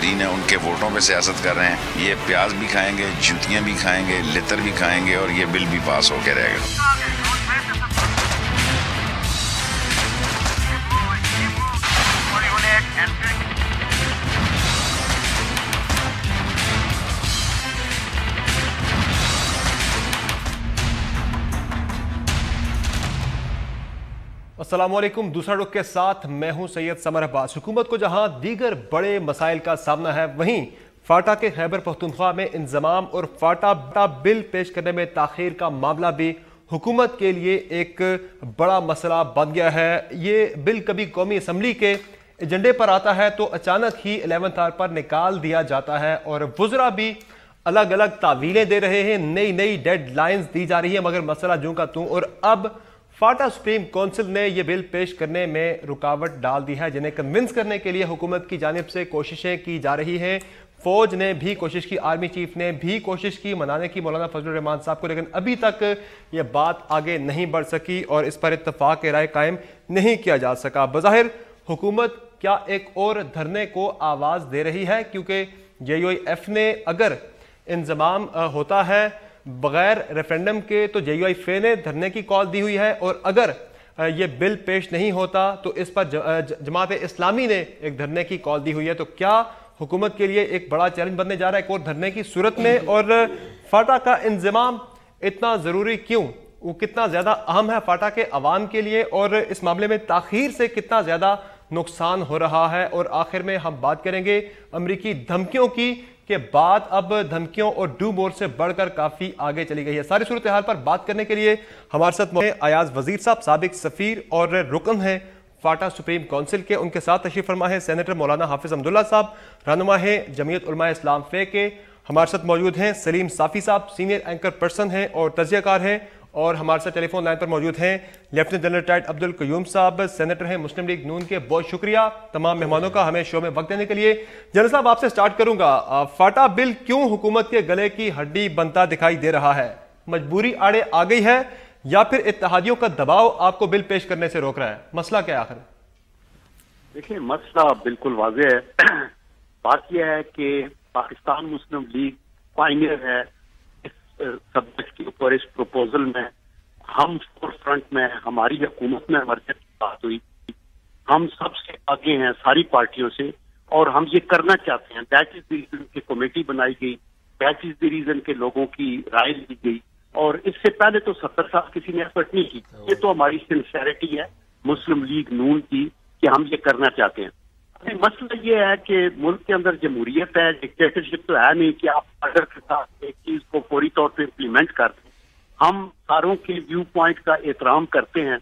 ناظرین ہیں उनके वोटों पे सियासत कर रहे हैं। ये प्याज भी खाएंगे, जूतियाँ भी खाएंगे, लितर भी खाएंगे और ये बिल भी पास होकर रहेगा। अस्सलाम वालेकुम। दूसरा रुख के साथ मैं हूं सैयद समर अब्बास। हुकूमत को जहां दीगर बड़े मसाइल का सामना है, वहीं फाटा के खैबर पख्तूनख्वा में इंजमाम और फाटा बिल पेश करने में ताखीर का मामला भी हुकूमत के लिए एक बड़ा मसला बन गया है। ये बिल कभी कौमी असम्बली के एजेंडे पर आता है तो अचानक ही 11th आवर पर निकाल दिया जाता है और वुज़रा भी अलग अलग तावीलें दे रहे हैं, नई नई डेड लाइन्स दी जा रही है, मगर मसला जूं का तूं। और अब फाटा सुप्रीम काउंसिल ने यह बिल पेश करने में रुकावट डाल दी है, जिन्हें कन्विंस करने के लिए हुकूमत की जानिब से कोशिशें की जा रही हैं। फौज ने भी कोशिश की, आर्मी चीफ ने भी कोशिश की मनाने की मौलाना फजलुर रहमान साहब को, लेकिन अभी तक यह बात आगे नहीं बढ़ सकी और इस पर इत्तफाक राय कायम नहीं किया जा सका। बज़ाहिर हुकूमत क्या एक और धरने को आवाज़ दे रही है, क्योंकि JUIF ने अगर इंजमाम होता है बगैर रेफरेंडम के तो JUIF ने धरने की कॉल दी हुई है, और अगर ये बिल पेश नहीं होता तो इस पर जमात इस्लामी ने एक धरने की कॉल दी हुई है। तो क्या हुकूमत के लिए एक बड़ा चैलेंज बनने जा रहा है एक और धरने की सूरत में? और फाटा का इंजमाम इतना ज़रूरी क्यों, वो कितना ज़्यादा अहम है फाटा के अवाम के लिए, और इस मामले में ताख़ीर से कितना ज़्यादा नुकसान हो रहा है? और आखिर में हम बात करेंगे अमरीकी धमकियों की, के बाद अब धमकियों और डू मोर से बढ़कर काफ़ी आगे चली गई है। सारी सूरत हाल पर बात करने के लिए हमारे साथ अयाज वजीर साहब, साबिक सफ़ीर और रुकन हैं फाटा सुप्रीम काउंसिल के। उनके साथ तशरीफ फरमा है सेनेटर मौलाना हाफिज अब्दुल्ला साहब, रहनुमा है जमीयत उलमा इस्लाम फे के। हमारे साथ मौजूद हैं सलीम साफ़ी साहब, सीनियर एंकर पर्सन हैं और तजियाकार हैं। और हमारे साथ टेलीफोन लाइन पर मौजूद हैं lieutenant general retired Abdul Qayyum साहब, सेनेटर हैं मुस्लिम लीग नून के। बहुत शुक्रिया तमाम मेहमानों का हमें शो में वक्त देने के लिए। जनरल साहब, आपसे स्टार्ट करूंगा। फाटा बिल क्यों हुकूमत के गले की हड्डी बनता दिखाई दे रहा है? मजबूरी आड़े आ गई है या फिर इत्तेहादियों का दबाव आपको बिल पेश करने से रोक रहा है? मसला क्या है आखिर? देखिए, मसला बिल्कुल वाज़ेह है। बात यह है कि पाकिस्तान मुस्लिम लीग पायनियर है सब्जेक्ट के ऊपर। इस प्रपोजल में हम फ्रंट में, हमारी हुकूमत में मर्कज़ की बात हुई, हम सबसे आगे हैं सारी पार्टियों से, और हम ये करना चाहते हैं। दैट इज द रीजन की कमेटी बनाई गई, दैट इज द रीजन के लोगों की राय ली गई, और इससे पहले तो 70 साल किसी ने एफर्ट नहीं की। ये तो हमारी सिंसेरिटी है मुस्लिम लीग नून की कि हम ये करना चाहते हैं। अभी मसला ये है कि मुल्क के अंदर जमहूरियत है, डिक्टेटरशिप तो है नहीं कि आप ऑर्डर के साथ एक चीज को फौरी तौर पर इम्प्लीमेंट कर दें। हम सारों के व्यू पॉइंट का एहतराम करते हैं,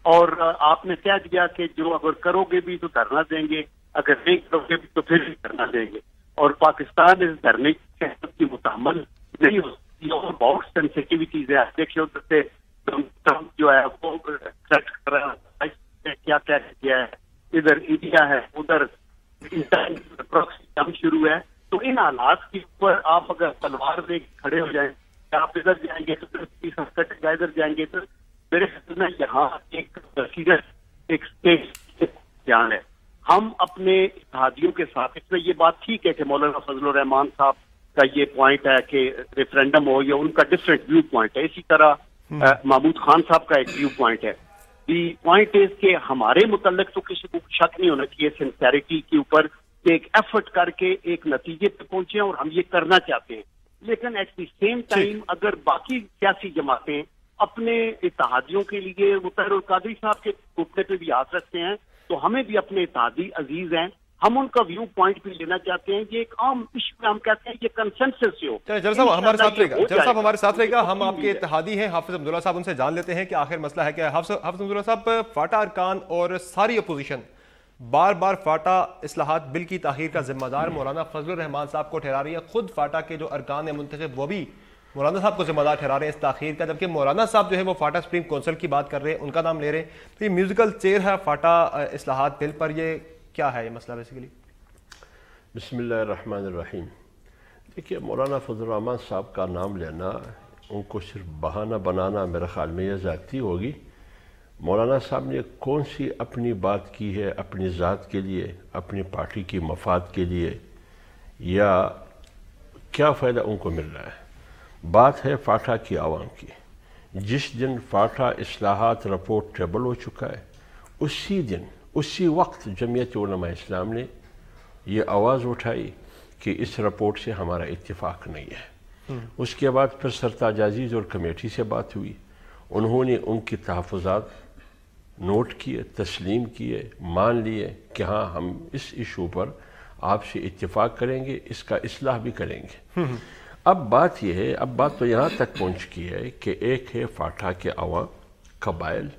और आपने कह दिया कि जो अगर करोगे भी तो धरना देंगे, अगर नहीं करोगे भी तो फिर भी धरना देंगे। और पाकिस्तान इस धरने की मुतहम्मल नहीं हो सकती, और बहुत सेंसिटिविटीज है। देखिए उधर से ट्रम्प जो है वो थ्रेट कर रहा है, क्या क्या किया है, इधर इंडिया है, उधर जंग शुरू है। तो इन हालात के ऊपर आप अगर तलवार ले खड़े हो जाएं, आप इधर जाएंगे तो कटेगा, इधर जाएंगे तो मेरे ख्याल में यहाँ एक सीरियस एक स्टेज ध्यान है। हम अपने इत्तेहादियों के साथ, इसमें ये बात ठीक है कि मौलाना फजलुर रहमान साहब का ये पॉइंट है कि रेफरेंडम हो, या उनका डिफरेंट व्यू पॉइंट है। इसी तरह महमूद खान साहब का एक व्यू पॉइंट है। दी पॉइंट इज कि हमारे मुतल्लिक तो किसी को शक नहीं होना चाहिए सिंसेरिटी के ऊपर कि एक एफर्ट करके एक नतीजे पे पहुंचे और हम ये करना चाहते हैं। लेकिन एट द सेम टाइम अगर बाकी सियासी जमातें अपने इत्तेहादियों के लिए मुतहर कादरी साहब के घुटने पे भी हाथ रखते हैं, तो हमें भी अपने इत्तेहादी अजीज हैं, हम उनका व्यू पॉइंट भी लेना चाहते हैं। ये एक आम इशू में हम कहते हैं ये कंसेंसस से हो। जल साहब हमारे साथ रहेगा, जल साहब हमारे साथ रहेगा। हम आपके इत्तेहादी हैं हाफिज अब्दुल्ला साहब, उनसे जान लेते हैं कि आखिर मसला है क्या। हाफिज अब्दुल्ला साहब, फाटा अरकान और सारी अपोजिशन बार बार फाटा इस्लाहात बिल की ताखीर का जिम्मेदार मौलाना फजलुर रहमान साहब को ठहरा रही है। खुद फाटा के जो अरकान है मुंतखब वो भी मौलाना साहब को जिम्मेदार ठहरा रहे हैं इस ताखीर का, जबकि मौलाना साहब जो है वो फाटा सुप्रीम काउंसिल की बात कर रहे हैं, उनका नाम ले रहे हैं। तो ये म्यूजिकल चेयर है फाटा इस्लाहात बिल पर, ये क्या है ये मसला बेसिकली? बिस्मिल्लाहिर्रहमानिर्रहीम। देखिए, मौलाना फजलुर रहमान साहब का नाम लेना, उनको सिर्फ बहाना बनाना मेरे ख्याल में यह ज़्यादती होगी। मौलाना साहब ने कौन सी अपनी बात की है अपनी ज़ात के लिए, अपनी पार्टी की मफाद के लिए, या क्या फ़ायदा उनको मिल रहा है। बात है फाटा की आवाम की। जिस दिन फाटा इस्लाहात रिपोर्ट टेबल हो चुका है, उसी दिन उसी वक्त जमीयत उलमा इस्लाम ने ये आवाज़ उठाई कि इस रिपोर्ट से हमारा इत्तिफाक नहीं है। उसके बाद फिर सरताज अजीज़ और कमेटी से बात हुई, उन्होंने उनकी तहफ़्फ़ुज़ात नोट किए, तस्लीम किए, मान लिए कि हाँ हम इस इशू पर आपसे इत्तिफाक करेंगे, इसका इस्लाह भी करेंगे। अब बात यह है, अब बात तो यहाँ तक पहुँच चुकी है कि एक है फाटा के अवाम कबाइल,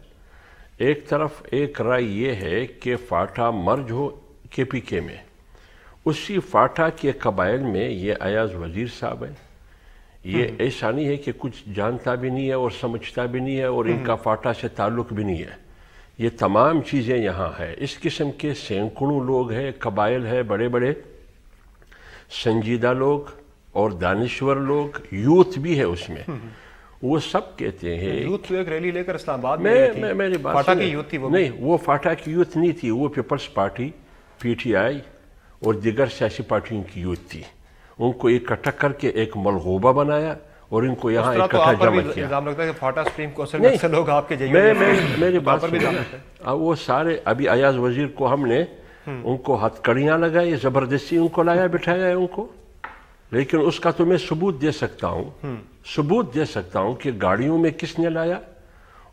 एक तरफ एक राय ये है कि फाटा मर्ज हो KPK में, उसी फाटा के कबाइल में ये अयाज वज़ीर साहब हैं। ये ऐसा नहीं है कि कुछ जानता भी नहीं है और समझता भी नहीं है और इनका फाटा से ताल्लुक़ भी नहीं है, ये तमाम चीज़ें यहाँ है। इस किस्म के सैकड़ों लोग हैं, कबाइल है, बड़े बड़े संजीदा लोग और दानिश्वर लोग, यूथ भी है उसमें। वो सब कहते हैं यूथ एक रैली लेकर इस्लामाबाद में मेरी बात फाटा की यूथ थी वो नहीं, वो फाटा की यूथ नहीं थी, वो पीपल्स पार्टी PTI और दीगर सियासी पार्टियों की यूथ थी। उनको इकट्ठा करके एक मलगूबा बनाया और इनको यहाँ इकट्ठा जमा किया। इल्जाम लगता है कि फाटा सुप्रीम काउंसिल में से लोग आपके मेरी बात पर वो सारे अभी अयाज वजीर को हमने उनको हथकड़ियाँ लगाई, ज़बरदस्ती उनको लाया बिठाया है उनको। लेकिन उसका तो मैं सबूत दे सकता हूँ कि गाड़ियों में किसने लाया,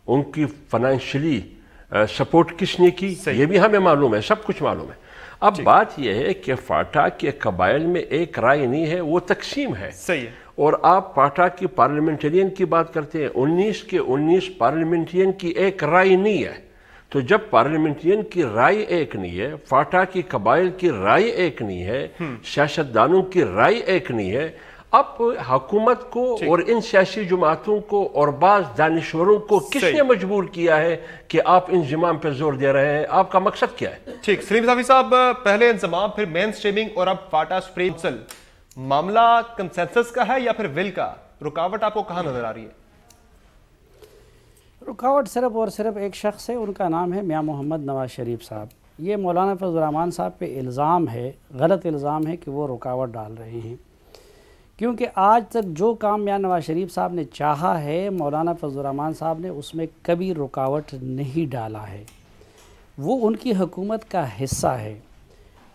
उनकी फाइनेंशियली सपोर्ट किसने की, ये भी हमें मालूम है, सब कुछ मालूम है। अब बात यह है कि फाटा के कबाइल में एक राय नहीं है, वो तकसीम है। सही है। और आप फाटा की पार्लियामेंटेरियन की बात करते हैं, 19 के 19 पार्लियामेंटेरियन की एक राय नहीं है। तो जब पार्लियामेंटेरियन की राय एक नहीं है, फाटा की कबाइल की राय एक नहीं है, सियासतदानों की राय एक नहीं है, अब हुकूमत को और इन सियासी जमातों को और बाज़ दानिश्वरों को किसने मजबूर किया है कि आप इंजमाम पर जोर दे रहे हैं? आपका मकसद क्या है? ठीक, सलीम साफी साहब, पहले इंजमाम फिर मेन स्ट्रीमिंग और अब फाटा सुप्रीम काउंसिल, मामला कंसेंसस का है या फिर विल का? रुकावट आपको कहाँ नजर आ रही है? रुकावट सिर्फ और सिर्फ एक शख्स है, उनका नाम है मियां मोहम्मद नवाज शरीफ साहब। ये मौलाना फजल रहमान साहब पे इल्ज़ाम है, गलत इल्ज़ाम है कि वो रुकावट डाल रहे हैं, क्योंकि आज तक जो काम मियां नवाज शरीफ साहब ने चाहा है, मौलाना फजल रहमान साहब ने उसमें कभी रुकावट नहीं डाला है। वो उनकी हुकूमत का हिस्सा है।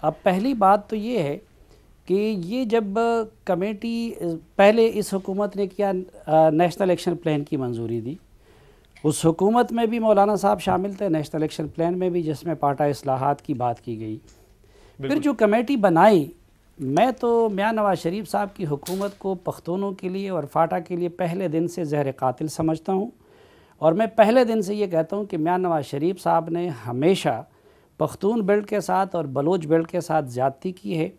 अब पहली बात तो ये है कि ये जब कमेटी पहले इस हुकूमत ने किया, नेशनल एक्शन प्लान की मंजूरी दी, उस हुकूमत में भी मौलाना साहब शामिल थे, नेशनल एक्शन प्लान में भी, जिसमें पाटा इस्लाहात की बात की गई। फिर जो कमेटी बनाई, मैं तो मियां नवाज शरीफ साहब की हुकूमत को पख्तूनों के लिए और फाटा के लिए पहले दिन से जहर कातिल समझता हूँ। और मैं पहले दिन से ये कहता हूँ कि मियां नवाज शरीफ साहब ने हमेशा पख्तून बेल्ट के साथ और बलोच बेल्ट के साथ ज़्यादती की है।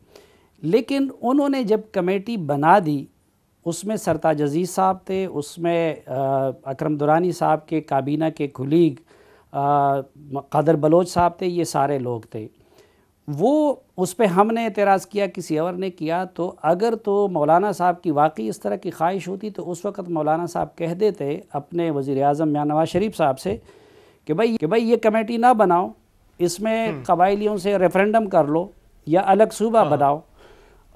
लेकिन उन्होंने जब कमेटी बना दी, उसमें सरताज अजीज़ साहब थे, उसमें अकरम दुरानी साहब के काबीना के कुलीग कादर बलोच साहब थे, ये सारे लोग थे। वो उस पर हमने एतराज़ किया, किसी और ने किया। तो अगर तो मौलाना साहब की वाकई इस तरह की ख्वाहिश होती तो उस वक़्त मौलाना साहब कह देते अपने वज़ीर आज़म मियां नवाज शरीफ साहब से कि भाई ये कमेटी ना बनाओ, इसमें कबाइलियों से रेफरेंडम कर लो या अलग सूबा बनाओ,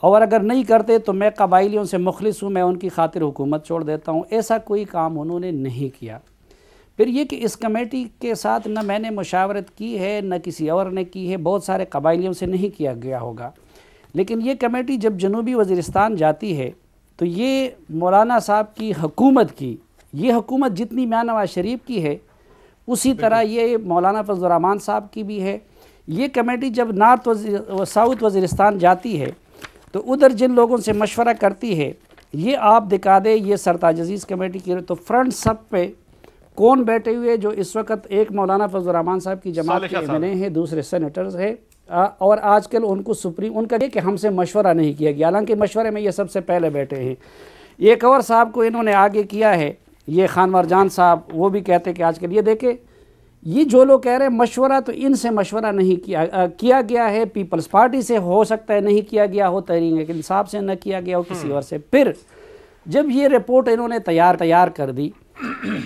और अगर नहीं करते तो मैं कबाइलियों से मुखलिस हूँ, मैं उनकी खातिर हुकूमत छोड़ देता हूँ। ऐसा कोई काम उन्होंने नहीं किया। फिर ये कि इस कमेटी के साथ न मैंने मुशावरत की है, न किसी और ने की है, बहुत सारे कबाइलियों से नहीं किया गया होगा। लेकिन ये कमेटी जब जनूबी वज़ीरिस्तान जाती है तो ये मौलाना साहब की हुकूमत की, ये हुकूमत जितनी मियां नवाज शरीफ की है उसी तरह ये मौलाना फजल रहमान साहब की भी है। ये कमेटी जब साउथ वज़ीरिस्तान जाती है तो उधर जिन लोगों से मशवरा करती है, ये आप दिखा दे, ये सरताज अजीज़ कमेटी की, तो फ्रंट सब पे कौन बैठे हुए, जो इस वक्त एक मौलाना फजल रहमान साहब की जमात के एमएनए हैं, दूसरे सेनेटर्स हैं, और आजकल उनको सुप्रीम उनका ये कि हमसे मशवरा नहीं किया गया, हालांकि मशवरे में ये सबसे पहले बैठे हैं। एक और साहब को इन्होंने आगे किया है, ये खान मरजान साहब, वो भी कहते हैं कि आजकल ये देखे, ये जो लोग कह रहे हैं मशवरा, तो इनसे मशवरा नहीं किया गया है, पीपल्स पार्टी से हो सकता है नहीं किया गया हो, तहरीक इंसाफ से न किया गया हो, किसी और से। फिर जब ये रिपोर्ट इन्होंने तैयार कर दी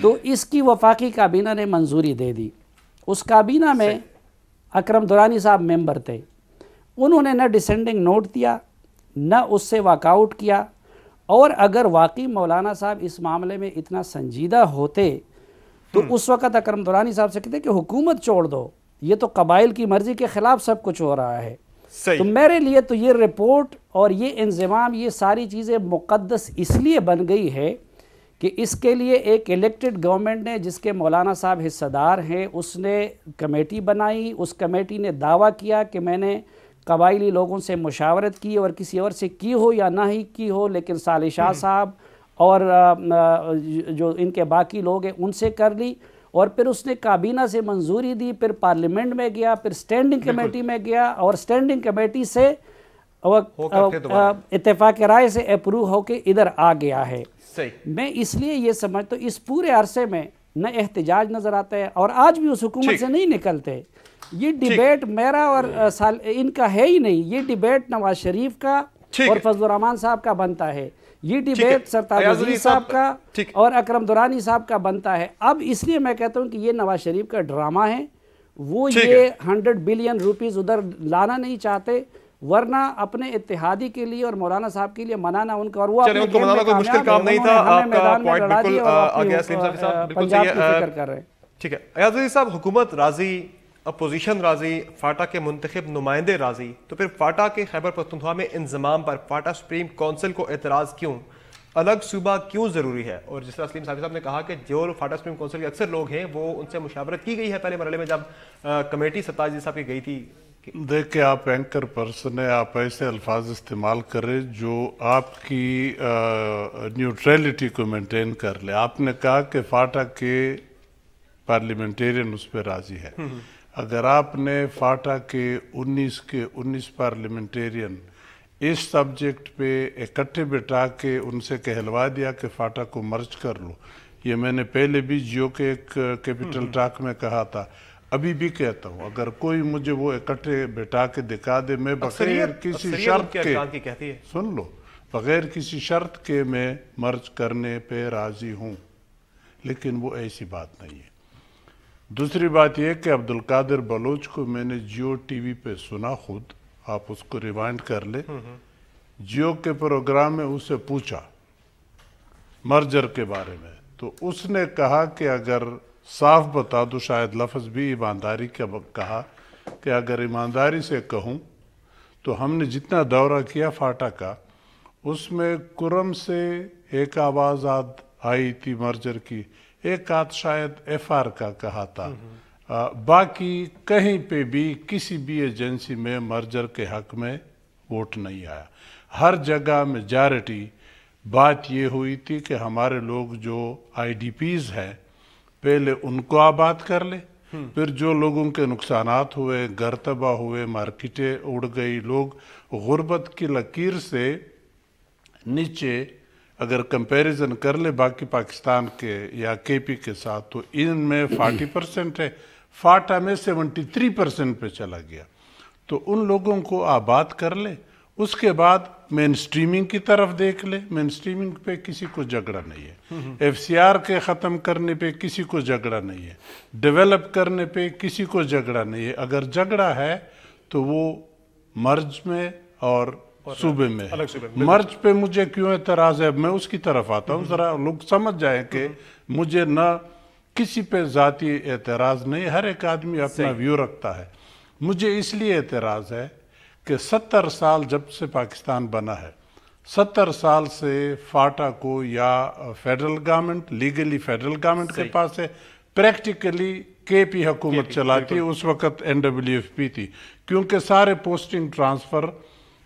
तो इसकी वफाकी काबीना ने मंजूरी दे दी। उस काबीना में अकरम दुरानी साहब मेंबर थे, उन्होंने न डिसेंडिंग नोट दिया, نہ اس سے واک آؤٹ کیا. اور اگر واقعی مولانا صاحب اس معاملے میں اتنا سنجیدہ ہوتے تو اس وقت اکرم درانی صاحب سے کہتے کہ حکومت چھوڑ دو, یہ تو قبائل کی مرضی کے خلاف سب کچھ ہو رہا ہے. تو میرے لیے تو یہ رپورٹ اور یہ انضمام, یہ ساری چیزیں مقدس اس لیے بن گئی ہے کہ اس کے لیے ایک الیکٹڈ گورنمنٹ نے, جس کے مولانا صاحب حصہ دار ہیں, اس نے کمیٹی بنائی. اس کمیٹی نے دعویٰ کیا کہ میں نے قبائلی لوگوں سے مشاورت کی, اور کسی اور سے کی ہو یا نہ ہی کی ہو, لیکن صالح شاہ صاحب اور جو ان کے باقی لوگ ہیں ان سے کر لی. اور پھر اس نے کابینہ سے منظوری دی, پھر پارلیمنٹ میں گیا, پھر سٹینڈنگ کمیٹی میں گیا, اور سٹینڈنگ کمیٹی سے اتفاق رائے سے اپروو ہو کے ادھر آ گیا ہے. میں اس لیے یہ سمجھتا ہوں اس پورے عرصے میں نہ احتجاج نظر آتا ہے, اور آج بھی اس حکومت سے نہیں نکلتے. یہ ڈیبیٹ میرا اور ان کا ہے ہی نہیں, یہ ڈیبیٹ نواز شریف کا اور فضل الرحمان صاحب کا بنتا ہے, یہ ڈیبیٹ سرتاج عزیز صاحب کا اور اکرم درانی صاحب کا بنتا ہے. اب اس لیے میں کہتا ہوں کہ یہ نواز شریف کا ڈرامہ ہے, وہ یہ 100 بلین روپیز ادھر لانا نہیں چاہتے, ورنہ اپنے اتحادی کے لیے اور مولانا صاحب کے لیے منانا ان کا, اور وہ اپنے گیم میں مشکل کام نہیں تھا. آپ کا پوائنٹ بالکل آ گیا سلیم صاحب, بالکل صحیح ہے. ٹھیک ہے ایاز عزیز صاحب, حکومت راضی, اپوزیشن راضی, فاٹا کے منتخب نمائندے راضی, تو پھر فاٹا کے خیبر پختونخوا میں انضمام پر فاٹا سپریم کونسل کو اعتراض کیوں, الگ صوبہ کیوں ضروری ہے؟ اور جس طرح سلیم صاحب نے کہا کہ جو فاٹا سپریم کونسل کے اکثر لوگ ہیں وہ ان سے مشاورت کی گئی ہے پہلے مرحلے میں جب کمیٹی سرتاج عزیز صاحب کی گئی تھی. دیکھیں آپ اینکر پرسن ہیں, آپ ایسے الفاظ استعمال کریں جو آپ کی نیوٹریلٹی کو مینٹین کر لے. آپ نے کہا کہ فاٹا کے پارلیمنٹیرین اس پہ راضی ہے. اگر آپ نے فاٹا کے 19 پارلیمنٹیرین اس سبجیکٹ پہ اکٹھے بٹھا کے ان سے کہلوا دیا کہ فاٹا کو مرج کر لو, یہ میں نے پہلے بھی جیو کے ایک کیپٹل ٹاک میں کہا تھا, ابھی بھی کہتا ہوں, اگر کوئی مجھے وہ اکٹھے بٹھا کے دکھا دے, میں بغیر کسی شرط کے, سن لو, بغیر کسی شرط کے میں مرج کرنے پہ راضی ہوں, لیکن وہ ایسی بات نہیں ہے. دوسری بات یہ کہ عبدالقادر بلوچ کو میں نے جیو ٹی وی پہ سنا خود, آپ اس کو ریوائنڈ کر لیں, جیو کے پروگرام میں اسے پوچھا مرجر کے بارے میں, تو اس نے کہا کہ اگر صاف بتا دو, شاید لفظ بھی ایمانداری کا کہا, کہ اگر ایمانداری سے کہوں تو ہم نے جتنا دورہ کیا فاٹا کا, اس میں کرم سے ایک آواز آئی تھی مرجر کی, ایک آدھ شاید ایف آر کا کہا تھا, باقی کہیں پہ بھی کسی بھی ایجنسی میں مرجر کے حق میں ووٹ نہیں آیا. ہر جگہ میجارٹی بات یہ ہوئی تھی کہ ہمارے لوگ جو آئی ڈی پیز ہیں پہلے ان کو آباد کر لے, پھر جو لوگوں کے نقصانات ہوئے, گھر تباہ ہوئے, مارکیٹیں اڑ گئی, لوگ غربت کی لکیر سے نیچے اگر کمپیریزن کر لے باقی پاکستان کے یا کے پی کے ساتھ, تو ان میں 40% ہے, فاٹا میں 73% پہ چلا گیا. تو ان لوگوں کو آباد کر لے, اس کے بعد مین سٹریمنگ کی طرف دیکھ لے. مین سٹریمنگ پہ کسی کو جھگڑا نہیں ہے, ایف سی آر کے ختم کرنے پہ کسی کو جھگڑا نہیں ہے, ڈیولپ کرنے پہ کسی کو جھگڑا نہیں ہے. اگر جھگڑا ہے تو وہ مرج میں اور صوبے میں. مرج پہ مجھے کیوں اعتراض ہے, میں اس کی طرف آتا ہوں, ذرا لوگ سمجھ جائیں کہ مجھے نہ کسی پہ ذاتی اعتراض نہیں, ہر ایک آدمی اپنا ویو رکھتا ہے. مجھے اس لیے اعتراض ہے کہ 70 سال جب سے پاکستان بنا ہے, 70 سال سے فاٹا کو یا federal government, legally federal government کے پاس ہے, پریکٹیکلی کے پی حکومت چلاتی ہے, اس وقت NWFP تھی, کیونکہ سارے پوسٹنگ ٹرانسفر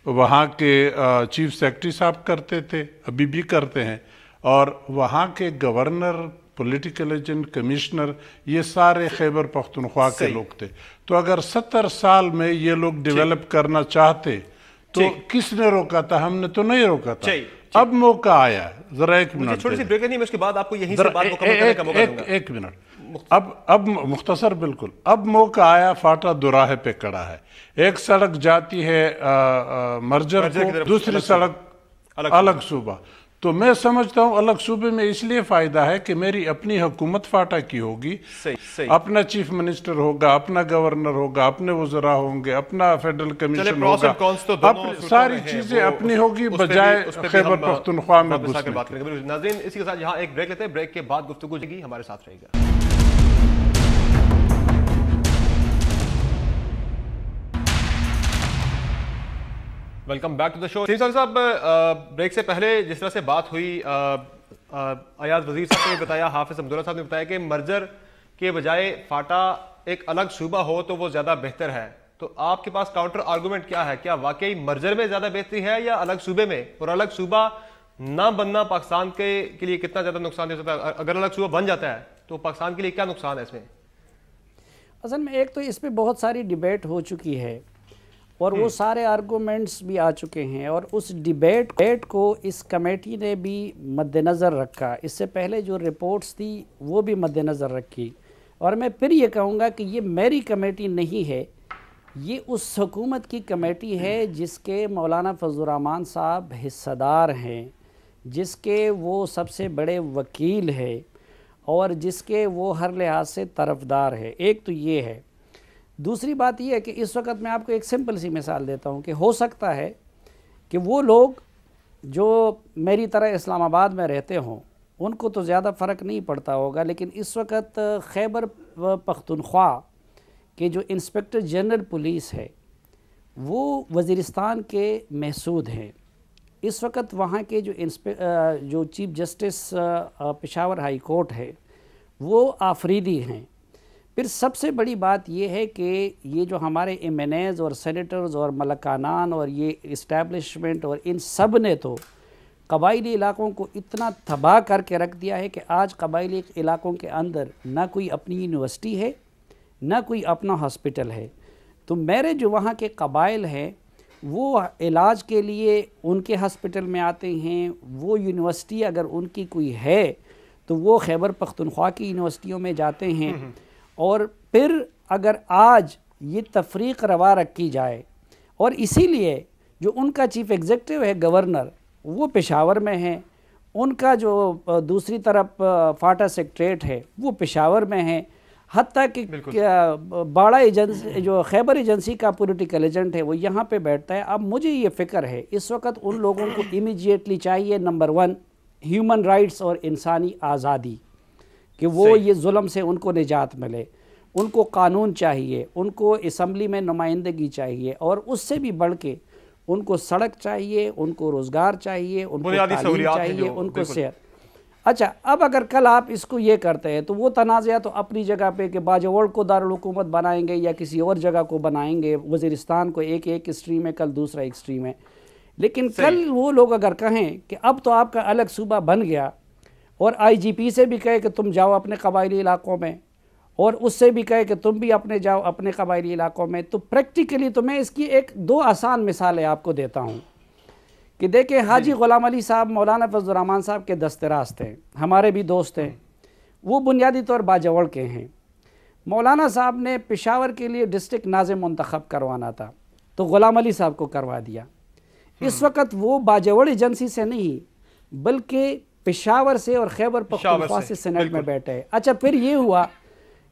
وہاں کے چیف سیکرٹری صاحب کرتے تھے, ابھی بھی کرتے ہیں, اور وہاں کے گورنر, پولیٹیکل ایجنٹ, کمشنر, یہ سارے خیبر پختونخوا کے لوگ تھے. تو اگر 70 سال میں یہ لوگ ڈیولپ کرنا چاہتے تو کس نے روکا تھا؟ ہم نے تو نہیں روکا تھا. اب موقع آیا ہے, ذرا ایک منٹ, چھوٹی سی بریک نہیں, میں اس کے بعد آپ کو یہیں سے بات مکمل کرنے کا موقع دوں گا. ایک منٹ, اب مختصر بالکل, اب موقع آیا, فاٹا دوراہے پہ کڑا ہے, ایک سڑک جاتی ہے مرجر کو, دوسری سڑک الگ صوبہ, تو میں سمجھتا ہوں الگ صوبے میں اس لیے فائدہ ہے کہ میری اپنی حکومت فاٹا کی ہوگی، اپنا چیف منسٹر ہوگا، اپنا گورنر ہوگا، اپنے وزراء ہوں گے، اپنا فیڈرل کمیشن ہوگا، ساری چیزیں اپنی ہوگی بجائے خیبر پختونخوا میں گھسنے کی۔ ناظرین اسی کے ساتھ یہاں ایک بریک لیتے ہیں، بریک کے بعد گفتگو ہوگی، ہمارے ساتھ رہے گا۔ ویلکم بیک ٹو دا شو۔ صاحب بریک سے پہلے جس طرح سے بات ہوئی، ایاز وزیر صاحب نے بتایا، حافظ عبداللہ صاحب نے بتایا کہ مرجر کے بجائے فاٹا ایک الگ صوبہ ہو تو وہ زیادہ بہتر ہے، تو آپ کے پاس کاؤنٹر آرگومنٹ کیا ہے؟ کیا واقعی مرجر میں زیادہ بہتری ہے یا الگ صوبے میں؟ اور الگ صوبہ نہ بننا پاکستان کے لیے کتنا زیادہ نقصان دے سکتا ہے؟ اگر الگ صوبہ بن جاتا ہے تو پاکستان کے لیے کیا نقصان ہے اس میں؟ اصل میں ایک تو اس پہ بہت ساری ڈیبیٹ ہو چکی ہے اور وہ سارے آرگومنٹس بھی آ چکے ہیں، اور اس ڈیبیٹ کو اس کمیٹی نے بھی مد نظر رکھا، اس سے پہلے جو رپورٹس تھی وہ بھی مد نظر رکھی۔ اور میں پھر یہ کہوں گا کہ یہ میری کمیٹی نہیں ہے، یہ اس حکومت کی کمیٹی ہے جس کے مولانا فضل الرحمان صاحب حصہ دار ہیں، جس کے وہ سب سے بڑے وکیل ہیں اور جس کے وہ ہر لحاظ سے طرفدار ہے۔ ایک تو یہ ہے۔ دوسری بات یہ ہے کہ اس وقت میں آپ کو ایک سمپل سی مثال دیتا ہوں کہ ہو سکتا ہے کہ وہ لوگ جو میری طرح اسلام آباد میں رہتے ہوں ان کو تو زیادہ فرق نہیں پڑتا ہوگا، لیکن اس وقت خیبر پختونخوا کے جو انسپکٹر جنرل پولیس ہے وہ وزیرستان کے محسود ہیں۔ اس وقت وہاں کے جو chief justice Peshawar high court ہے وہ آفریدی ہیں۔ پھر سب سے بڑی بات یہ ہے کہ یہ جو ہمارے ایم این ایز اور سینیٹرز اور ملکانان اور یہ اسٹیبلشمنٹ اور ان سب نے تو قبائلی علاقوں کو اتنا تباہ کر کے رکھ دیا ہے کہ آج قبائلی علاقوں کے اندر نہ کوئی اپنی یونیورسٹی ہے نہ کوئی اپنا ہاسپٹل ہے۔ تو میرے جو وہاں کے قبائل ہیں وہ علاج کے لیے ان کے ہاسپٹل میں آتے ہیں، وہ یونیورسٹی اگر ان کی کوئی ہے تو وہ خیبر پختونخوا کی یونیورسٹیوں میں جاتے ہیں۔ اور پھر اگر آج یہ تفریق روا رکھی جائے، اور اسی لیے جو ان کا چیف ایگزیکٹو ہے گورنر وہ پشاور میں ہیں، ان کا جو دوسری طرف فاٹا سیکٹریٹ ہے وہ پشاور میں ہیں، حتیٰ کہ باڑا ایجنسی جو خیبر ایجنسی کا پولیٹیکل ایجنٹ ہے وہ یہاں پہ بیٹھتا ہے۔ اب مجھے یہ فکر ہے اس وقت ان لوگوں کو امیجیٹلی چاہیے نمبر 1 ہیومن رائٹس اور انسانی آزادی، کہ وہ یہ ظلم سے ان کو نجات ملے، ان کو قانون چاہیے، ان کو اسمبلی میں نمائندگی چاہیے، اور اس سے بھی بڑھ کے ان کو سڑک چاہیے، ان کو روزگار چاہیے، ان کو تعلیم چاہیے، ان کو صحت۔ اچھا، اب اگر کل آپ اس کو یہ کرتے ہیں تو وہ تنازعہ تو اپنی جگہ پہ کہ باجوڑ کو دارالحکومت بنائیں گے یا کسی اور جگہ کو بنائیں گے، وزیرستان کو ایک اسٹریم ہے، کل دوسرا ایکسٹریم ہے، لیکن کل وہ لوگ اگر کہیں کہ اب تو آپ کا الگ صوبہ بن گیا، اور آئی جی پی سے بھی کہے کہ تم جاؤ اپنے قبائلی علاقوں میں، اور اس سے بھی کہے کہ تم بھی اپنے جاؤ اپنے قبائلی علاقوں میں، تو پریکٹیکلی تو میں اس کی 2 آسان مثالیں آپ کو دیتا ہوں کہ دیکھیں حاجی غلام علی صاحب مولانا فضل الرحمان صاحب کے دست راست ہیں، ہمارے بھی دوست ہیں، وہ بنیادی طور باجوڑ کے ہیں۔ مولانا صاحب نے پشاور کے لیے ڈسٹرکٹ ناظم منتخب کروانا تھا تو غلام علی صاحب کو کروا دیا۔ اس وقت وہ باجوڑ ایجنسی سے نہیں بلکہ پشاور سے اور خیبر پختونخوا سے سینٹ میں بیٹھے۔ اچھا، پھر یہ ہوا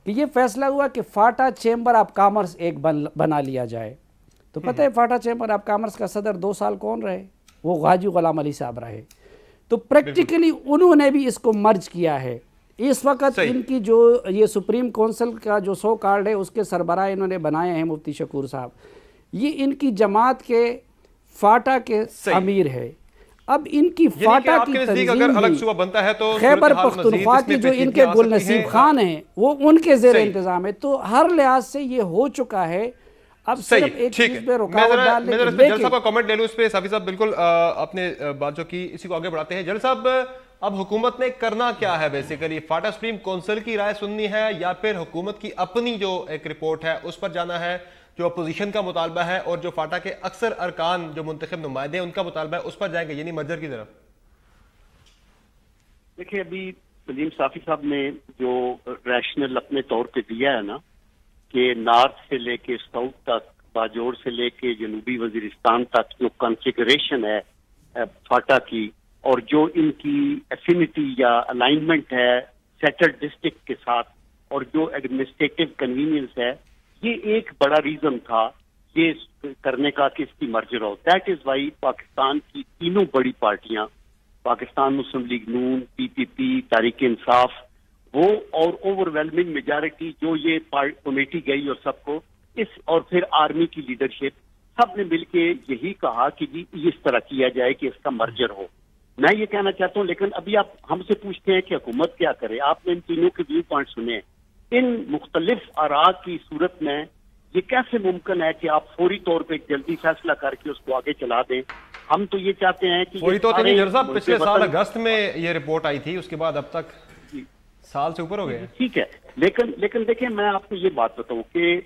کہ یہ فیصلہ ہوا کہ فاٹا چیمبر آف کامرس ایک بنا لیا جائے، تو پتہ ہے فاٹا چیمبر آف کامرس کا صدر 2 سال کون رہے؟ وہ حاجی غلام علی صاحب رہے۔ تو پریکٹیکلی انہوں نے بھی اس کو مرج کیا ہے۔ اس وقت ان کی جو یہ سپریم کونسل کا جو سو کارڈ ہے اس کے سربراہ انہوں نے بنائے ہیں مفتی شکور صاحب، یہ ان کی جماعت کے فاٹا کے امیر ہے۔ اب ان کی فاٹا کی تنظیم خیبر پختونخوا کی جو ان کے گل نصیب خان ہیں وہ ان کے زیر انتظام ہے، تو ہر لحاظ سے یہ ہو چکا ہے۔ اب صرف ایک چیز پہ رکاوٹ ڈالنے کے لیے جل صاحب کا کامنٹ لے لوں اس پہ، صافی صاحب بالکل اپنے بات جو کی اسی کو آگے بڑھاتے ہیں۔ جل صاحب، اب حکومت نے کرنا کیا ہے؟ بیسیکلی فاٹا سپریم کونسل کی رائے سننی ہے یا پھر حکومت کی اپنی جو ایک رپورٹ ہے اس پر جانا ہے، جو اپوزیشن کا مطالبہ ہے اور جو فاٹا کے اکثر ارکان جو منتخب نمائندے ہیں ان کا مطالبہ ہے اس پر جائیں گے، یعنی مرجر کی طرف؟ دیکھیں، ابھی سلیم صافی صاحب نے جو ریشنل اپنے طور پہ دیا ہے نا کہ نارتھ سے لے کے ساؤتھ تک، باجوڑ سے لے کے جنوبی وزیرستان تک جو کنفیگریشن ہے فاٹا کی اور جو ان کی ایفینٹی یا الائنمنٹ ہے سیٹل ڈسٹرکٹ کے ساتھ اور جو ایڈمنسٹریٹو کنوینئنس ہے، یہ ایک بڑا ریزن تھا یہ کرنے کا کہ اس کی merger who. That is why Pakistan کی تینوں بڑی پارٹیاں، پاکستان مسلم لیگ نون، پی پی پی، تحریک انصاف، وہ اور اوور ویلمنگ میجارٹی جو یہ کمیٹی گئی اور سب کو اور پھر آرمی کی لیڈرشپ، سب نے مل کے یہی کہا کہ جی اس طرح کیا جائے کہ اس کا مرجر ہو. میں یہ کہنا چاہتا ہوں، لیکن ابھی آپ ہم سے پوچھتے ہیں کہ حکومت کیا کرے. آپ نے ان تینوں کے ویو پوائنٹ سنے، ان مختلف آراء کی صورت میں یہ کیسے ممکن ہے کہ آپ فوری طور پہ ایک جلدی فیصلہ کر کے اس کو آگے چلا دیں؟ ہم تو یہ چاہتے ہیں کہ فوری طور پہ نہیں صاحب، پچھلے سال اگست میں یہ رپورٹ آئی تھی، اس کے بعد اب تک سال سے اوپر ہو گئے. ٹھیک ہے، لیکن دیکھیں میں آپ کو یہ بات بتاؤں کہ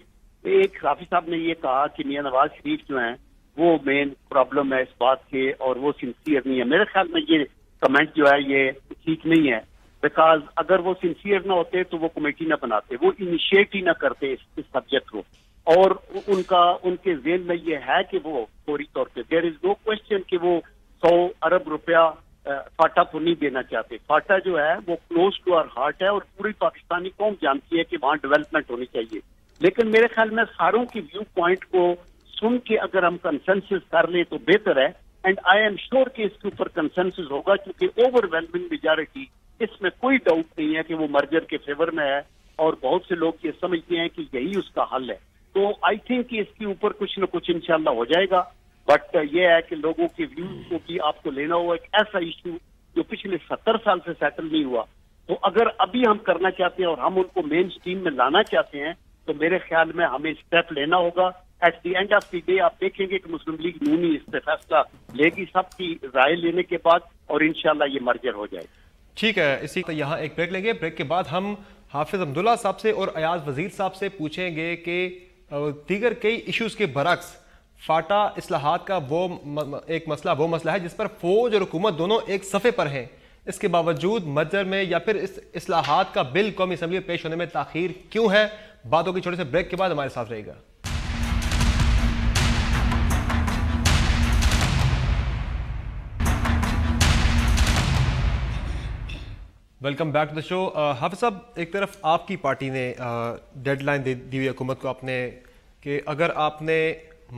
ایک رافی صاحب نے یہ کہا کہ میاں نواز شریف جو ہیں وہ مین پرابلم ہے اس بات کے، اور وہ سنسیئر نہیں ہے. میرے خیال میں یہ کمنٹ جو ہے یہ ٹھیک نہیں ہے، بیکاز اگر وہ سنسیئر نہ ہوتے تو وہ کمیٹی نہ بناتے، وہ انیشیٹ ہی نہ کرتے اس سبجیکٹ کو. اور ان کے ذہن میں یہ ہے کہ وہ فوری طور پہ دیر از نو کوشچن کہ وہ 100 ارب روپیہ فاٹا کو نہیں دینا چاہتے. فاٹا جو ہے وہ کلوز ٹو آر ہارٹ ہے اور پوری پاکستانی قوم جانتی ہے کہ وہاں ڈیولپمنٹ ہونی چاہیے. لیکن میرے خیال میں ساروں کی ویو پوائنٹ کو سن کے اگر ہم کنسنسس کر لیں تو بہتر ہے. اینڈ آئی ایم شیور کہ اس کے اوپر کنسنسس ہوگا، کیونکہ اوور ویلمنگ میجارٹی اس میں کوئی ڈاؤٹ نہیں ہے کہ وہ مرجر کے فیور میں ہے، اور بہت سے لوگ یہ سمجھتے ہیں کہ یہی اس کا حل ہے. تو آئی تھنک کہ اس کے اوپر کچھ نہ کچھ انشاءاللہ ہو جائے گا. بٹ یہ ہے کہ لوگوں کے ویوز کو بھی آپ کو لینا ہوا. ایک ایسا ایشو جو پچھلے 70 سال سے سیٹل نہیں ہوا، تو اگر ابھی ہم کرنا چاہتے ہیں اور ہم ان کو مین اسٹریم میں لانا چاہتے ہیں تو میرے خیال میں ہمیں اسٹیپ لینا ہوگا. At the end of the day آپ دیکھیں گے کہ مسلم لیگ نون ہی اس پہ فیصلہ لے گی سب کی رائے لینے کے بعد، اور انشاءاللہ یہ مرجر ہو جائے گا. ٹھیک ہے، اسی یہاں ایک بریک لیں گے. بریک کے بعد ہم حافظ عبداللہ صاحب سے اور ایاز وزیر صاحب سے پوچھیں گے کہ دیگر کئی ایشوز کے برعکس فاٹا اصلاحات کا وہ ایک مسئلہ ہے جس پر فوج اور حکومت دونوں ایک صفحے پر ہیں. اس کے باوجود مرجر میں یا پھر اس اصلاحات کا بل قومی اسمبلی میں پیش ہونے میں تاخیر کیوں ہے؟ باتوں کی چھوٹے سے بریک کے بعد ہمارے ساتھ رہے گا. ویلکم بیک ٹو دا شو. حافظ صاحب، ایک طرف آپ کی پارٹی نے ڈیڈ لائن دی ہوئی حکومت کو اپنے کہ اگر آپ نے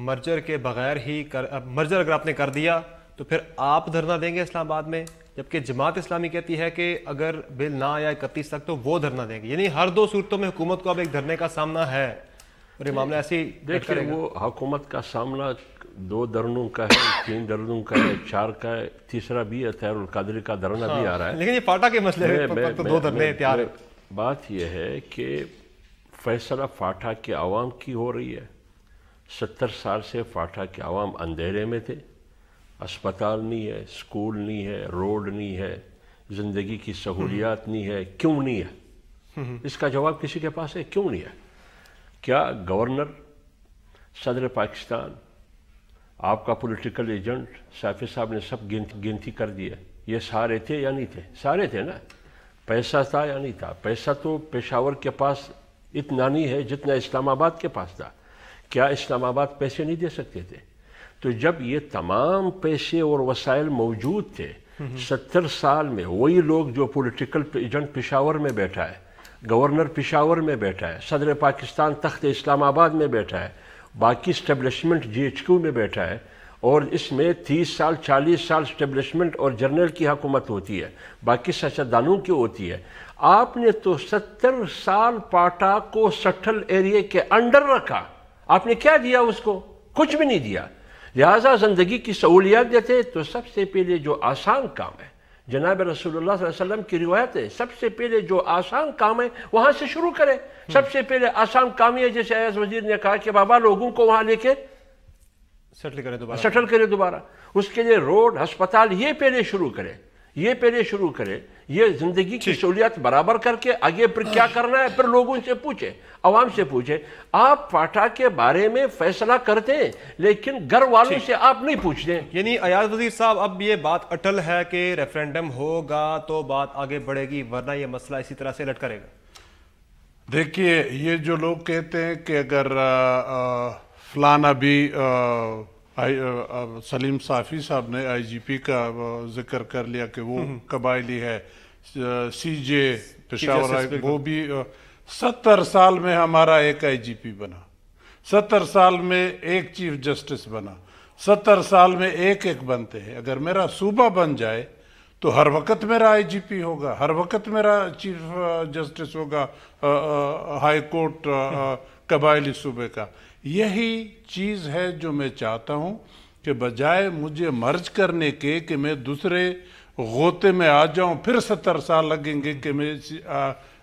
مرجر کے بغیر ہی مرجر اگر آپ نے کر دیا تو پھر آپ دھرنا دیں گے اسلام آباد میں، جبکہ جماعت اسلامی کہتی ہے کہ اگر بل نہ آیا 31 تک تو وہ دھرنا دیں گے. یعنی ہر دو صورتوں میں حکومت کو اب ایک دھرنے کا سامنا ہے، اور یہ معاملہ ایسی دیکھیں وہ حکومت کا سامنا 2 دھرنوں کا ہے، 3 دھرنوں کا ہے، 4 کا ہے، تیسرا بھی ہے، طاہر القادری کا دھرنا بھی آ رہا ہے. لیکن یہ فاٹا کے مسئلے پر تو 2 دھرنے تیار ہیں. بات یہ ہے کہ فیصلہ فاٹا کے عوام کی ہو رہی ہے. 70 سال سے فاٹا کے عوام اندھیرے میں تھے. اسپتال نہیں ہے، اسکول نہیں ہے، روڈ نہیں ہے، زندگی کی سہولیات نہیں ہے. کیوں نہیں ہے؟ اس کا جواب کسی کے پاس ہے. کیوں نہیں ہے؟ کیا گورنر، صدر پاکستان، آپ کا پولیٹیکل ایجنٹ سیفی صاحب نے سب گنتی کر دیا؟ یہ سارے تھے یا نہیں تھے؟ سارے تھے نا. پیسہ تھا یا نہیں تھا؟ پیسہ تو پشاور کے پاس اتنا نہیں ہے جتنا اسلام آباد کے پاس تھا. کیا اسلام آباد پیسے نہیں دے سکتے تھے؟ تو جب یہ تمام پیسے اور وسائل موجود تھے 70 سال میں، وہی لوگ جو پولیٹیکل ایجنٹ پشاور میں بیٹھا ہے، گورنر پشاور میں بیٹھا ہے، صدر پاکستان تخت اسلام آباد میں بیٹھا ہے، باقی اسٹیبلشمنٹ GHQ میں بیٹھا ہے، اور اس میں 30 سال 40 سال اسٹیبلشمنٹ اور جرنل کی حکومت ہوتی ہے، باقی سیاستدانوں کی ہوتی ہے. آپ نے تو 70 سال پاٹا کو سٹل ایریے کے انڈر رکھا. آپ نے کیا دیا اس کو؟ کچھ بھی نہیں دیا. لہٰذا زندگی کی سہولیات دیتے تو سب سے پہلے جو آسان کام ہے، جناب رسول اللہ صلی اللہ علیہ وسلم کی روایت ہے، سب سے پہلے جو آسان کام ہے وہاں سے شروع کرے. سب سے پہلے آسان کام ہے، جیسے ایاز وزیر نے کہا کہ بابا لوگوں کو وہاں لے کے سیٹل کرے دوبارہ. اس کے لیے روڈ، ہسپتال یہ پہلے شروع کرے. یہ زندگی کی سہولیات برابر کر کے آگے پھر کیا کرنا ہے پھر لوگوں سے پوچھے، عوام سے پوچھے. آپ فاٹا کے بارے میں فیصلہ کرتے ہیں لیکن گھر والوں سے آپ نہیں پوچھتے. یعنی ایاز وزیر صاحب اب یہ بات اٹل ہے کہ ریفرینڈم ہوگا تو بات آگے بڑھے گی، ورنہ یہ مسئلہ اسی طرح سے لٹکا رہے گا. دیکھیے یہ جو لوگ کہتے ہیں کہ اگر فلانا بھی सलीम साफ़ी साहब ने IGP का जिक्र कर लिया कि वो कबायली है, CJ पेशावर वो भी 70 साल में हमारा एक IGP बना, 70 साल में एक चीफ जस्टिस बना, 70 साल में एक बनते हैं। अगर मेरा सूबा बन जाए तो हर वक्त मेरा IGP होगा, हर वक्त मेरा चीफ जस्टिस होगा हाई कोर्ट कबायली सूबे का। यही चीज़ है जो मैं चाहता हूँ कि बजाय मुझे मर्ज करने के कि मैं दूसरे गोते में आ जाऊँ, फिर 70 साल लगेंगे कि मैं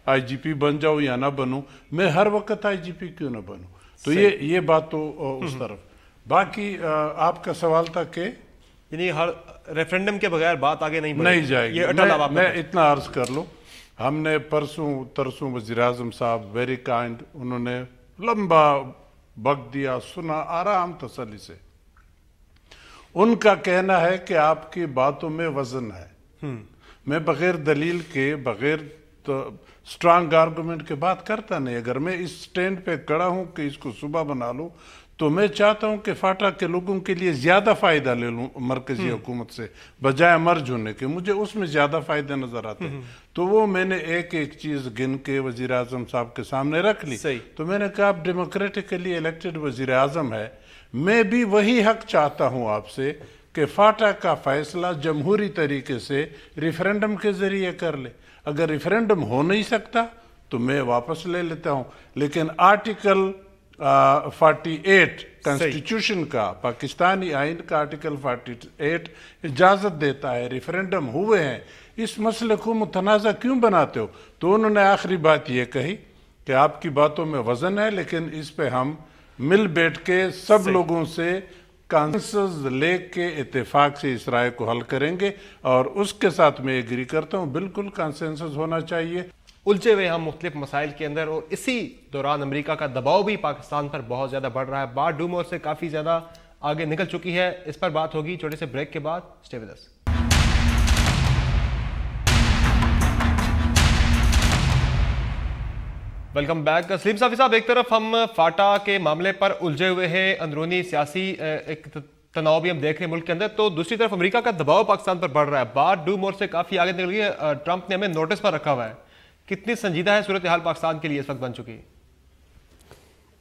IGP बन जाऊँ या ना बनूँ, मैं हर वक्त IGP क्यों ना बनूँ। तो ये बात तो उस तरफ। बाकी आपका सवाल था कि यानी हर रेफरेंडम के बगैर बात आगे नहीं जाएगी। मैं इतना अर्ज कर लूँ, हमने परसों वज़ीर-ए-आज़म साहब वेरी काइंड, उन्होंने लंबा वक्त दिया, सुना आराम तसल्ली से। उनका कहना है कि आपकी बातों में वजन है। मैं बगैर दलील के, बगैर स्ट्रांग आर्गुमेंट के बात करता नहीं। अगर मैं इस स्टैंड पे खड़ा हूं कि इसको सुबह बना लूं, तो मैं चाहता हूं कि फाटा के लोगों के लिए ज्यादा फायदा ले लूं मरकजी हुकूमत से, बजाय मर्ज होने के। मुझे उसमें ज्यादा फायदे नजर आते हैं। तो वो मैंने एक चीज गिन के वजीर आजम साहब के सामने रख ली। तो मैंने कहा आप डेमोक्रेटिकली इलेक्टेड वजीर आजम है, मैं भी वही हक चाहता हूं आपसे कि फाटा का फैसला जमहूरी तरीके से रेफरेंडम के जरिए कर ले। अगर रेफरेंडम हो नहीं सकता तो मैं वापस ले लेता हूं। लेकिन आर्टिकल 48 कॉन्स्टिट्यूशन का, पाकिस्तानी आइन का आर्टिकल 48 इजाजत देता है, रेफरेंडम हुए हैं, इस मसले को मुतनाज़ा क्यों बनाते हो। तो उन्होंने आखिरी बात ये कही कि आपकी बातों में वजन है, लेकिन इस पे हम मिल बैठ के सब लोगों से कंसेंसस लेके इत्तेफाक से इस राय को हल करेंगे। और उसके साथ मैं एग्री करता हूँ, बिल्कुल कंसेंसस होना चाहिए। उलझे हुए हम मुख्तलिफ मसाइल के अंदर, और इसी दौरान अमेरिका का दबाव भी पाकिस्तान पर बहुत ज़्यादा बढ़ रहा है। बात डूमोर से काफ़ी ज़्यादा आगे निकल चुकी है। इस पर बात होगी छोटे से ब्रेक के बाद। Stay with us. Welcome back. Saleem Safi साहब, एक तरफ हम फाटा के मामले पर उलझे हुए हैं, अंदरूनी सियासी एक तनाव भी हम देख रहे हैं मुल्क के अंदर, तो दूसरी तरफ अमेरिका का दबाव पाकिस्तान पर बढ़ रहा है। बात डूमोर से काफ़ी आगे निकल गई है। ट्रंप ने हमें नोटिस पर रखा हुआ है। कितनी संजीदा है सूरत हाल पाकिस्तान के लिए इस वक्त बन चुकी है?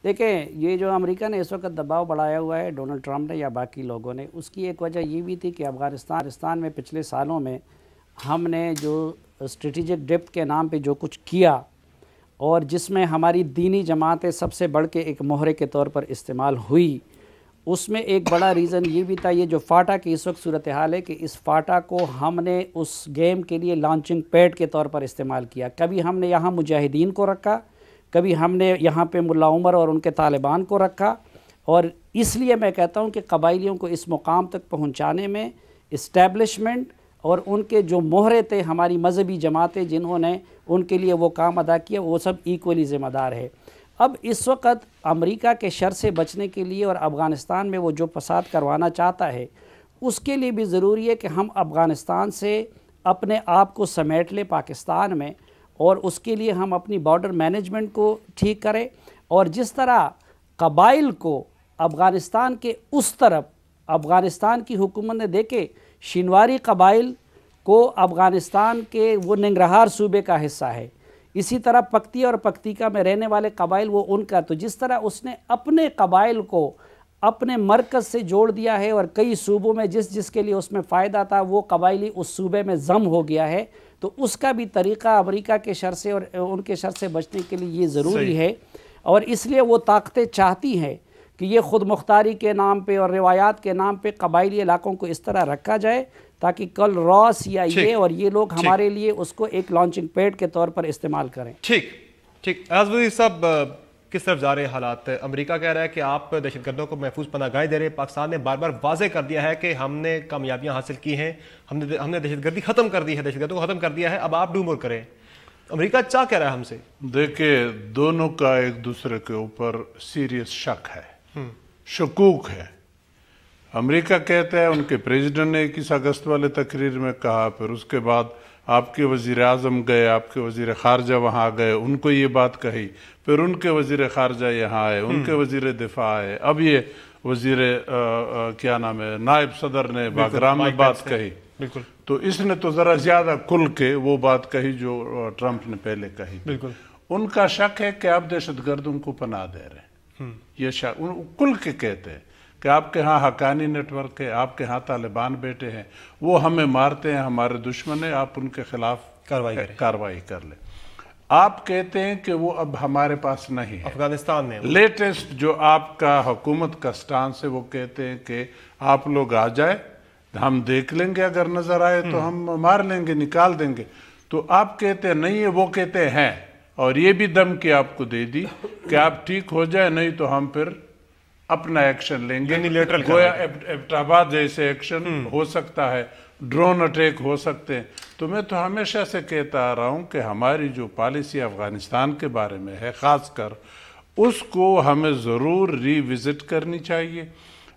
देखें, ये जो अमेरिका ने इस वक्त दबाव बढ़ाया हुआ है, डोनाल्ड ट्रंप ने या बाकी लोगों ने, उसकी एक वजह ये भी थी कि अफगानिस्तान में पिछले सालों में हमने जो स्ट्रेटेजिक डेप्थ के नाम पे जो कुछ किया, और जिसमें हमारी दीनी जमातें सबसे बढ़ के एक मोहरे के तौर पर इस्तेमाल हुई, उसमें एक बड़ा रीज़न ये भी था, ये जो फाटा की इस वक्त सूरत हाल है कि इस फाटा को हमने उस गेम के लिए लॉन्चिंग पैड के तौर पर इस्तेमाल किया। कभी हमने यहाँ मुजाहिदीन को रखा, कभी हमने यहाँ पे मुल्ला उमर और उनके तालिबान को रखा। और इसलिए मैं कहता हूँ कि कबाइलियों को इस मुकाम तक पहुँचाने में इस्टेब्लिशमेंट और उनके जो मोहरे थे, हमारी मजहबी जमातें जिन्होंने उनके लिए वो काम अदा किया, वो सब इक्वली ज़िम्मेदार है। अब इस वक्त अमेरिका के शर से बचने के लिए और अफ़गानिस्तान में वो जो फसाद करवाना चाहता है, उसके लिए भी ज़रूरी है कि हम अफ़गानिस्तान से अपने आप को समेट लें पाकिस्तान में, और उसके लिए हम अपनी बॉर्डर मैनेजमेंट को ठीक करें। और जिस तरह कबाइल को अफ़गानिस्तान के उस तरफ अफ़गानिस्तान की हुकूमत ने देखे, शिनवारी कबाइल को अफ़गानिस्तान के वो नंगरहार सूबे का हिस्सा है, इसी तरह पख्ती और पख्तीका में रहने वाले कबाइल वो उनका। तो जिस तरह उसने अपने कबाइल को अपने मरकज़ से जोड़ दिया है, और कई सूबों में जिसके लिए उसमें फ़ायदा था वो कबाइली उस सूबे में ज़म हो गया है, तो उसका भी तरीक़ा अमेरिका के शर से और उनके शर से बचने के लिए ये ज़रूरी है। और इसलिए वो ताकतें चाहती हैं कि ये ख़ुद मुख्तारी के नाम पे और रिवायात के नाम पे कबाइली इलाकों को इस तरह रखा जाए ताकि कल रॉस या ये और ये लोग हमारे लिए उसको एक लॉन्चिंग पैड के तौर पर इस्तेमाल करें। ठीक। आज़म साहब, किस तरफ जा रहे हैं हालात? अमेरिका कह रहा है कि आप दहशतगर्दों को महफूज पनाहगाहें दे रहे हैं। पाकिस्तान ने बार बार वाज़ेह कर दिया है कि हमने कामयाबियां हासिल की हैं, हमने दहशतगर्दी ख़त्म कर दी है, दहशतगर्दों को ख़त्म कर दिया है, अब आप डू मोर करें। अमेरिका क्या कह रहा है हमसे? देखिए, दोनों का एक दूसरे के ऊपर सीरियस शक है, शकूक है। अमेरिका कहता है, उनके प्रेसिडेंट ने 21 अगस्त वाले तकरीर में कहा, फिर उसके बाद आपके वज़ीर आज़म गए, आपके वज़ीर ख़ारजा वहाँ गए, उनको ये बात कही, फिर उनके वज़ीर ख़ारजा यहाँ आए, उनके वज़ीर दिफा आए, अब ये वजीर क्या नाम है नायब सदर ने बागराम में बात कही, बिल्कुल, तो इसने तो जरा ज्यादा खुल के वो बात कही जो ट्रंप ने पहले कही। बिल्कुल, उनका शक है कि आप दहशतगर्दों को पनाह दे रहे हैं, ये शक खुल के कहते हैं कि आपके यहाँ हकानी नेटवर्क है, आपके यहाँ तालिबान बैठे हैं, वो हमें मारते हैं, हमारे दुश्मन है, आप उनके खिलाफ कार्रवाई कर ले। आप कहते हैं कि वो अब हमारे पास नहीं है। अफगानिस्तान में लेटेस्ट जो आपका हुकूमत का स्टांस है वो कहते हैं कि आप लोग आ जाए, हम देख लेंगे, अगर नजर आए तो हम मार लेंगे, निकाल देंगे। तो आप कहते हैं नहीं है, वो कहते हैं, और ये भी धमकी आपको दे दी कि आप ठीक हो जाए, नहीं तो हम फिर अपना एक्शन लेंगे। गोया एबटाबाद जैसे एक्शन हो सकता है, ड्रोन अटैक हो सकते हैं। तो मैं तो हमेशा से कहता आ रहा हूं कि हमारी जो पॉलिसी अफगानिस्तान के बारे में है, खासकर उसको हमें ज़रूर रिविजिट करनी चाहिए।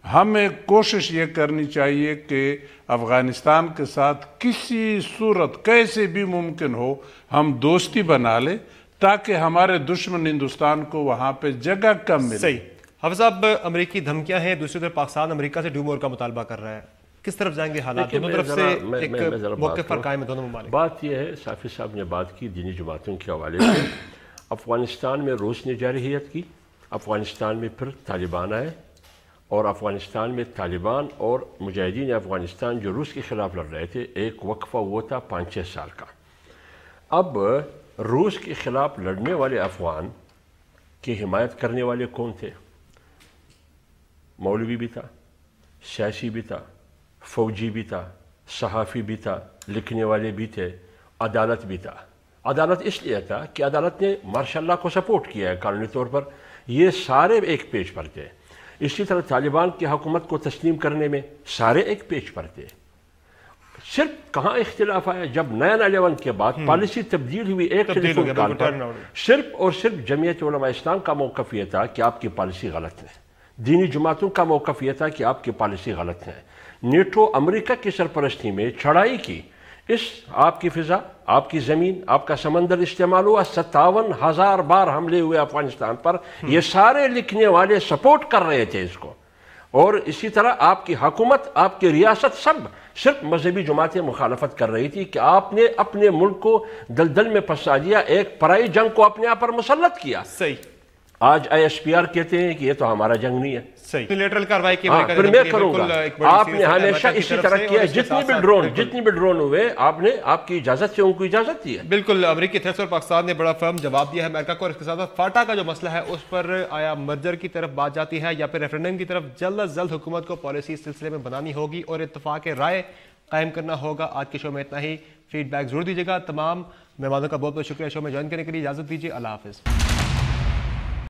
हमें कोशिश ये करनी चाहिए कि अफगानिस्तान के साथ किसी सूरत कैसे भी मुमकिन हो हम दोस्ती बना लें, ताकि हमारे दुश्मन हिंदुस्तान को वहाँ पे जगह कम मिले। सही। हाफिज साहब, अमेरिकी धमकियां हैं, दूसरी तरफ पाकिस्तान अमेरिका से डू का मुतालबा कर रहा है, किस तरफ जाएंगे हालात? दोनों तरफ से एक मौके पर कायम है दोनों ममालिक। बात यह है, साफी साहब ने बात की दीनी जमातों के हवाले से। अफगानिस्तान में रूस ने जारहियत की, अफगानिस्तान में फिर तालिबान आए, और अफगानिस्तान में तालिबान और मुजाहिदीन अफगानिस्तान जो रूस के खिलाफ लड़ रहे थे, एक वक्फा हुआ था 5-6 साल का। अब रूस के खिलाफ लड़ने वाले अफगान की हिमायत करने वाले कौन थे? मौलवी भी था, सियासी भी था, फौजी भी था, सहाफ़ी भी था, लिखने वाले भी थे, अदालत भी था। अदालत इसलिए था कि अदालत ने मार्शल को सपोर्ट किया है कानूनी तौर पर, ये सारे एक पेज पर थे। इसी तरह तालिबान की हुकूमत को तस्लीम करने में सारे एक पेज पर थे। सिर्फ कहाँ इख्तिलाफ आया, जब 9/11 के बाद पॉलिसी तब्दील हुई एक टेलीफोन कॉल पर, सिर्फ और सिर्फ जमीयत उलमा इस्लाम का मौक़िफ़ यह था कि आपकी पॉलिसी गलत है, दीनी जमातों का मौक़िफ़ यह था कि आपकी पॉलिसी गलत है। नेटो अमेरिका की सरपरस्ती में चढ़ाई की, इस आपकी फ़िज़ा, आपकी ज़मीन, आपका समंदर इस्तेमाल हुआ, 57,000 बार हमले हुए अफगानिस्तान पर, ये सारे लिखने वाले सपोर्ट कर रहे थे इसको। और इसी तरह आपकी हुकूमत, आपकी रियासत, सब सिर्फ मजहबी जमातें मुखालफत कर रही थी कि आपने अपने मुल्क को दलदल में फंसा दिया, एक पराई जंग को अपने आप पर मुसल्लत किया। सही। आज ISPR कहते हैं कि ये तो हमारा जंग नहीं है। सही। यूनिलैटरल कार्रवाई की फिर मैं करूंगा। आपने हमेशा इसी तरह किया, जितनी भी ड्रोन हुए आपने आपकी इजाजत से उनको इजाजत दी है। बिल्कुल, अमेरिकी थ्रेट्स पर पाकिस्तान ने बड़ा फर्म जवाब दिया है अमेरिका को। और इसके साथ फाटा का जो मसला है उस पर आया मर्जर की तरफ बात जाती है या फिर रेफरेंडम की तरफ? जल्द अज जल्द हुकूमत को पॉलिसी इस सिलसिले में बनानी होगी और इत्तफाक राय कायम करना होगा। आज के शो में इतना ही। फीडबैक जरूर दीजिएगा। तमाम मेहमानों का बहुत बहुत शुक्रिया शो में ज्वाइन करने के लिए। इजाजत दीजिए। अल्लाह हाफिज।